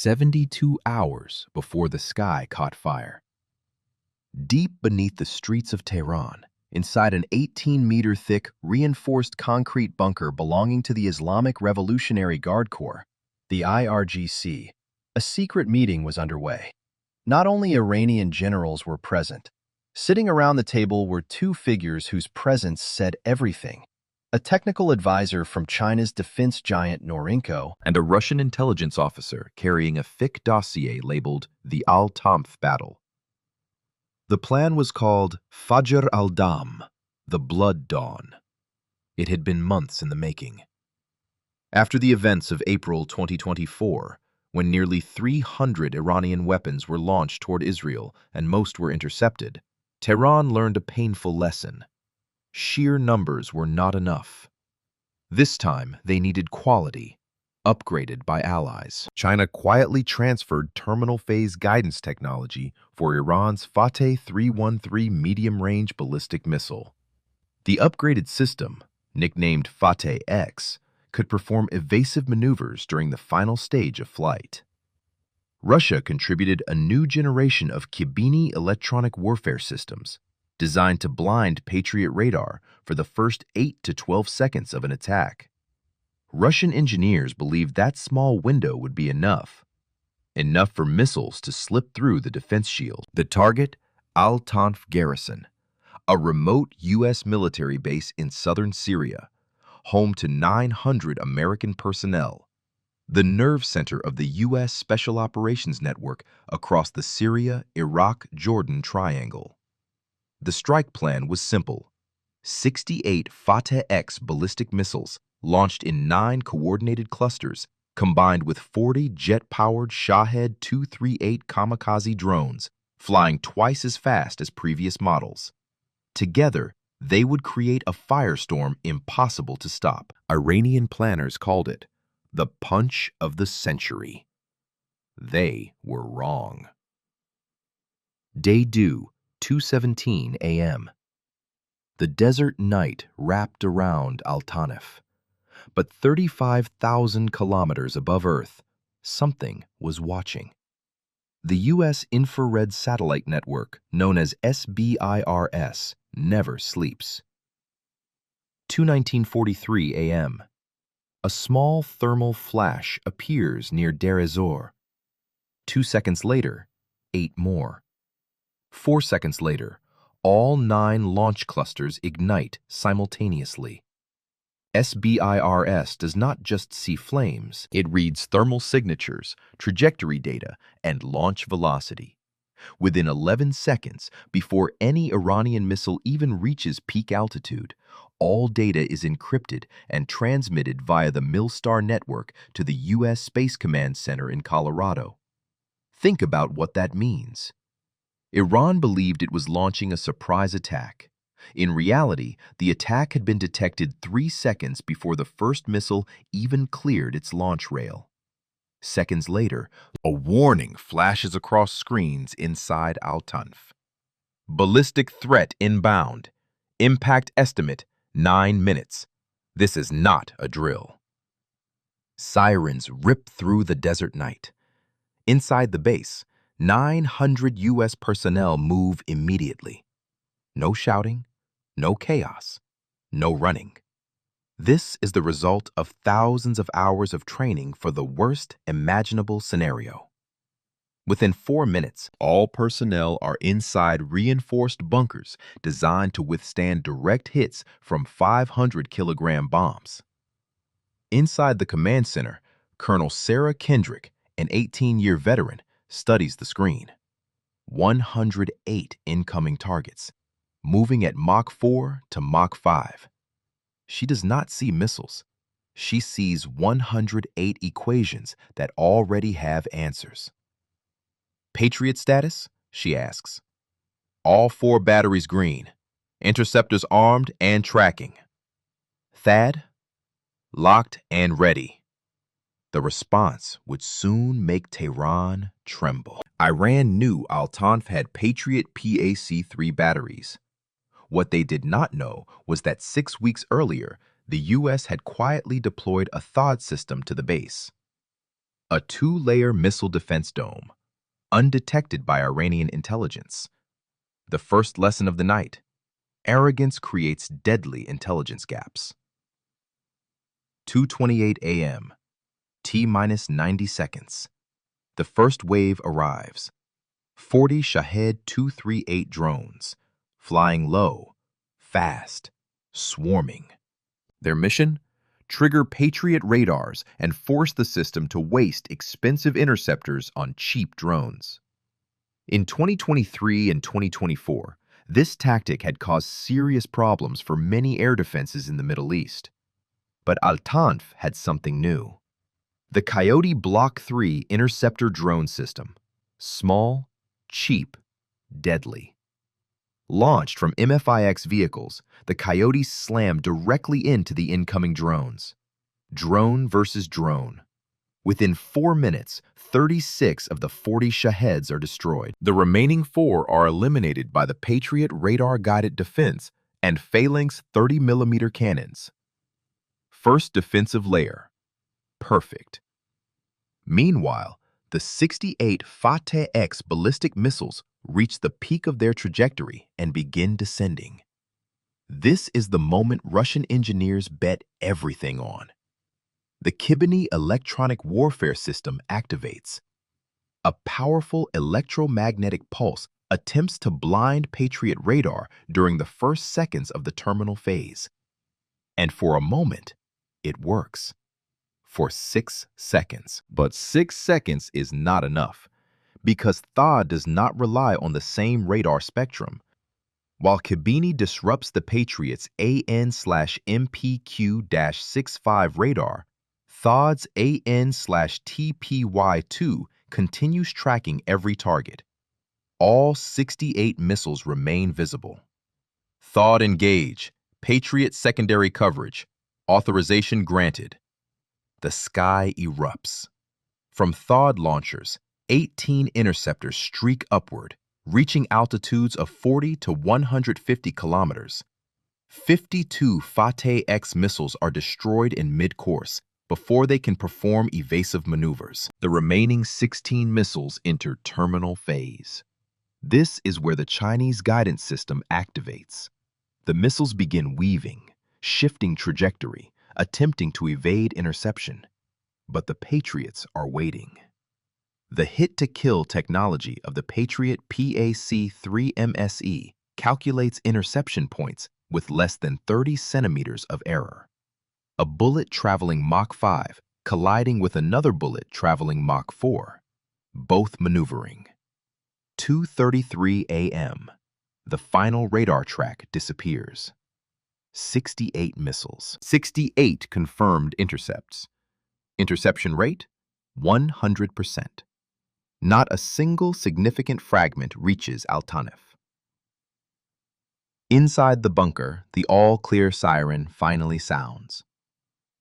72 hours before the sky caught fire. Deep beneath the streets of Tehran, inside an 18-meter-thick, reinforced concrete bunker belonging to the Islamic Revolutionary Guard Corps, the IRGC, a secret meeting was underway. Not only Iranian generals were present. Sitting around the table were two figures whose presence said everything. A technical advisor from China's defense giant Norinco and a Russian intelligence officer carrying a thick dossier labeled the Al-Tamf Battle. The plan was called Fajr al-Dam, the Blood Dawn. It had been months in the making. After the events of April 2024, when nearly 300 Iranian weapons were launched toward Israel and most were intercepted, Tehran learned a painful lesson. Sheer numbers were not enough. This time, they needed quality, upgraded by allies. China quietly transferred terminal phase guidance technology for Iran's Fateh 313 medium-range ballistic missile. The upgraded system, nicknamed Fateh X, could perform evasive maneuvers during the final stage of flight. Russia contributed a new generation of Kibini electronic warfare systems, designed to blind Patriot radar for the first 8 to 12 seconds of an attack. Russian engineers believed that small window would be enough for missiles to slip through the defense shield. The target, Al-Tanf Garrison, a remote U.S. military base in southern Syria, home to 900 American personnel, the nerve center of the U.S. Special Operations Network across the Syria-Iraq-Jordan triangle. The strike plan was simple: 68 Fateh X ballistic missiles launched in 9 coordinated clusters, combined with 40 jet-powered Shahed 238 kamikaze drones, flying twice as fast as previous models. Together, they would create a firestorm impossible to stop. Iranian planners called it the punch of the century. They were wrong. Day due, 2:17 a.m. The desert night wrapped around Al-Tanf. But 35,000 kilometers above Earth, something was watching. The U.S. infrared satellite network, known as SBIRS, never sleeps. 2:19:43 a.m. A small thermal flash appears near Deir ez-Zor. 2 seconds later, 8 more. 4 seconds later, all 9 launch clusters ignite simultaneously. SBIRS does not just see flames, it reads thermal signatures, trajectory data, and launch velocity. Within 11 seconds, before any Iranian missile even reaches peak altitude, all data is encrypted and transmitted via the Milstar network to the U.S. Space Command Center in Colorado. Think about what that means. Iran believed it was launching a surprise attack. In reality, the attack had been detected 3 seconds before the first missile even cleared its launch rail. Seconds later, a warning flashes across screens inside Al-Tanf. Ballistic threat inbound. Impact estimate, 9 minutes. This is not a drill. Sirens rip through the desert night. Inside the base, 900 U.S. personnel move immediately. No shouting, no chaos, no running. This is the result of thousands of hours of training for the worst imaginable scenario. Within 4 minutes, all personnel are inside reinforced bunkers designed to withstand direct hits from 500-kilogram bombs. Inside the command center, Colonel Sarah Kendrick, an 18-year veteran, studies the screen. 108 incoming targets, moving at Mach 4 to Mach 5. She does not see missiles. She sees 108 equations that already have answers. Patriot status? She asks. All 4 batteries green. Interceptors armed and tracking. THAAD? Locked and ready. The response would soon make Tehran tremble. Iran knew Al-Tanf had Patriot PAC-3 batteries. What they did not know was that 6 weeks earlier, the U.S. had quietly deployed a THAAD system to the base. A two-layer missile defense dome, undetected by Iranian intelligence. The first lesson of the night: arrogance creates deadly intelligence gaps. 2:28 a.m. T-minus 90 seconds. The first wave arrives. 40 Shahed 238 drones, flying low, fast, swarming. Their mission? Trigger Patriot radars and force the system to waste expensive interceptors on cheap drones. In 2023 and 2024, this tactic had caused serious problems for many air defenses in the Middle East. But Al-Tanf had something new. The Coyote Block 3 interceptor drone system. Small, cheap, deadly. Launched from MFIX vehicles, the Coyotes slammed directly into the incoming drones. Drone versus drone. Within 4 minutes, 36 of the 40 Shaheds are destroyed. The remaining 4 are eliminated by the Patriot radar-guided defense and Phalanx 30mm cannons. First defensive layer. Perfect. Meanwhile, the 68 Fateh-X ballistic missiles reach the peak of their trajectory and begin descending. This is the moment Russian engineers bet everything on. The Kibani electronic warfare system activates. A powerful electromagnetic pulse attempts to blind Patriot radar during the first seconds of the terminal phase. And for a moment, it works. For 6 seconds. But 6 seconds is not enough, because THAAD does not rely on the same radar spectrum. While Kibani disrupts the Patriot's AN/MPQ-65 radar, THAAD's AN/TPY-2 continues tracking every target. All 68 missiles remain visible. THAAD engage. Patriot secondary coverage. Authorization granted. The sky erupts. From THAAD launchers, 18 interceptors streak upward, reaching altitudes of 40 to 150 kilometers. 52 Fateh-X missiles are destroyed in mid-course before they can perform evasive maneuvers. The remaining 16 missiles enter terminal phase. This is where the Chinese guidance system activates. The missiles begin weaving, shifting trajectory, attempting to evade interception. But the Patriots are waiting. The hit-to-kill technology of the Patriot PAC-3 MSE calculates interception points with less than 30 centimeters of error. A bullet traveling Mach 5 colliding with another bullet traveling Mach 4, both maneuvering. 2:33 a.m. The final radar track disappears. 68 missiles. 68 confirmed intercepts. Interception rate, 100%. Not a single significant fragment reaches Al-Tanf. Inside the bunker, the all-clear siren finally sounds.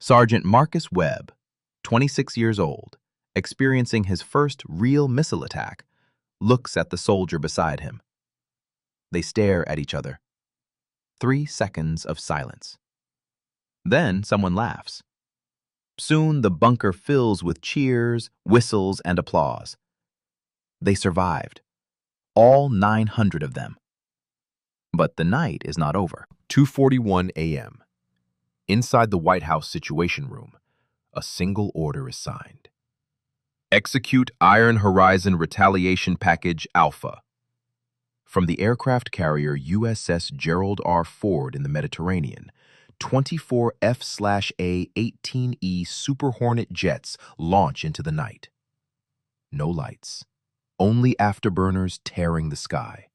Sergeant Marcus Webb, 26 years old, experiencing his first real missile attack, looks at the soldier beside him. They stare at each other. 3 seconds of silence. Then someone laughs. Soon the bunker fills with cheers, whistles, and applause. They survived. All 900 of them. But the night is not over. 2:41 a.m. Inside the White House Situation Room, a single order is signed. Execute Iron Horizon Retaliation Package Alpha. From the aircraft carrier USS Gerald R. Ford in the Mediterranean, 24 F/A-18E Super Hornet jets launch into the night. No lights, only afterburners tearing the sky.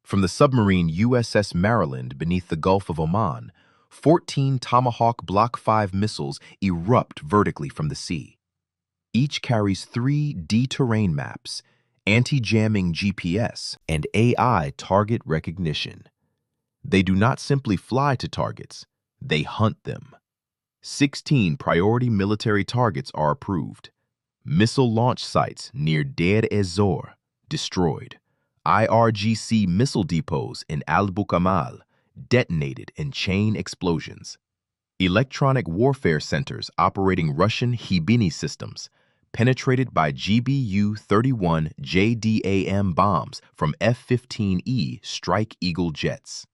From the submarine USS Maryland beneath the Gulf of Oman, 14 Tomahawk Block 5 missiles erupt vertically from the sea. Each carries 3 D-terrain maps, anti-jamming GPS, and AI target recognition. They do not simply fly to targets, they hunt them. 16 priority military targets are approved. Missile launch sites near Deir ez-Zor, destroyed. IRGC missile depots in Al-Bukamal, detonated in chain explosions. Electronic warfare centers operating Russian Hibini systems, penetrated by GBU-31 JDAM bombs from F-15E Strike Eagle jets.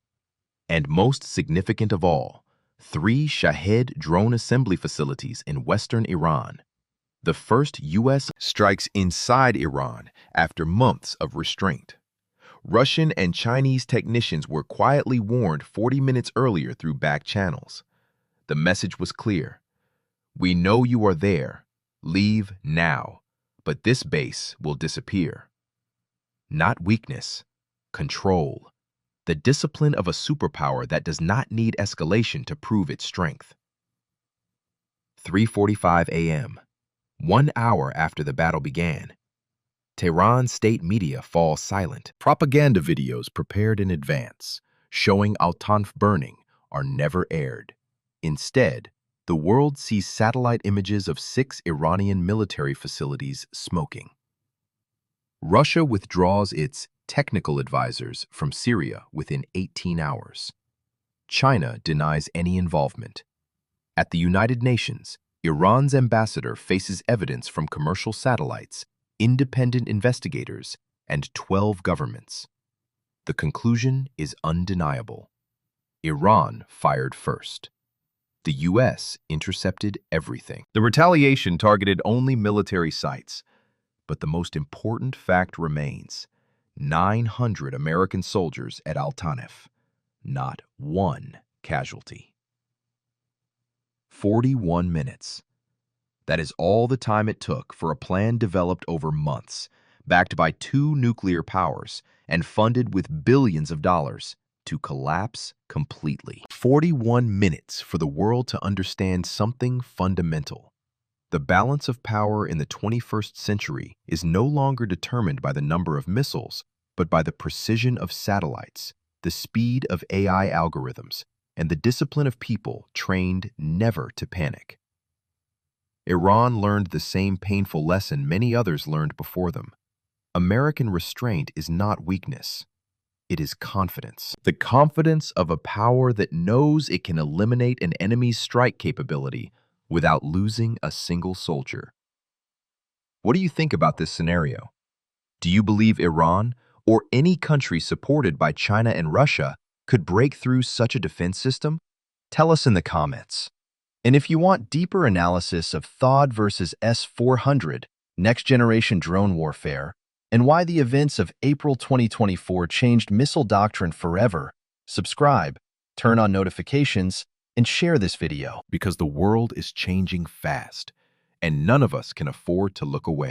And most significant of all, 3 Shahed drone assembly facilities in western Iran. The first U.S. strikes inside Iran after months of restraint. Russian and Chinese technicians were quietly warned 40 minutes earlier through back channels. The message was clear. We know you are there. Leave now, but this base will disappear. Not weakness, control. The discipline of a superpower that does not need escalation to prove its strength. 3:45 a.m., 1 hour after the battle began. Tehran state media fall silent. Propaganda videos prepared in advance, showing Al-Tanf burning, are never aired. Instead, the world sees satellite images of 6 Iranian military facilities smoking. Russia withdraws its technical advisors from Syria within 18 hours. China denies any involvement. At the United Nations, Iran's ambassador faces evidence from commercial satellites, independent investigators, and 12 governments. The conclusion is undeniable. Iran fired first. The U.S. intercepted everything. The retaliation targeted only military sites, but the most important fact remains: 900 American soldiers at Al-Tanf, not one casualty. 41 minutes. That is all the time it took for a plan developed over months, backed by 2 nuclear powers and funded with billions of dollars, to collapse completely. 41 minutes for the world to understand something fundamental. The balance of power in the 21st century is no longer determined by the number of missiles, but by the precision of satellites, the speed of AI algorithms, and the discipline of people trained never to panic. Iran learned the same painful lesson many others learned before them. American restraint is not weakness. It is confidence. The confidence of a power that knows it can eliminate an enemy's strike capability without losing a single soldier. What do you think about this scenario? Do you believe Iran, or any country supported by China and Russia, could break through such a defense system? Tell us in the comments. And if you want deeper analysis of THAAD versus S-400, next-generation drone warfare, and why the events of April 2024 changed missile doctrine forever, subscribe, turn on notifications, and share this video. Because the world is changing fast, and none of us can afford to look away.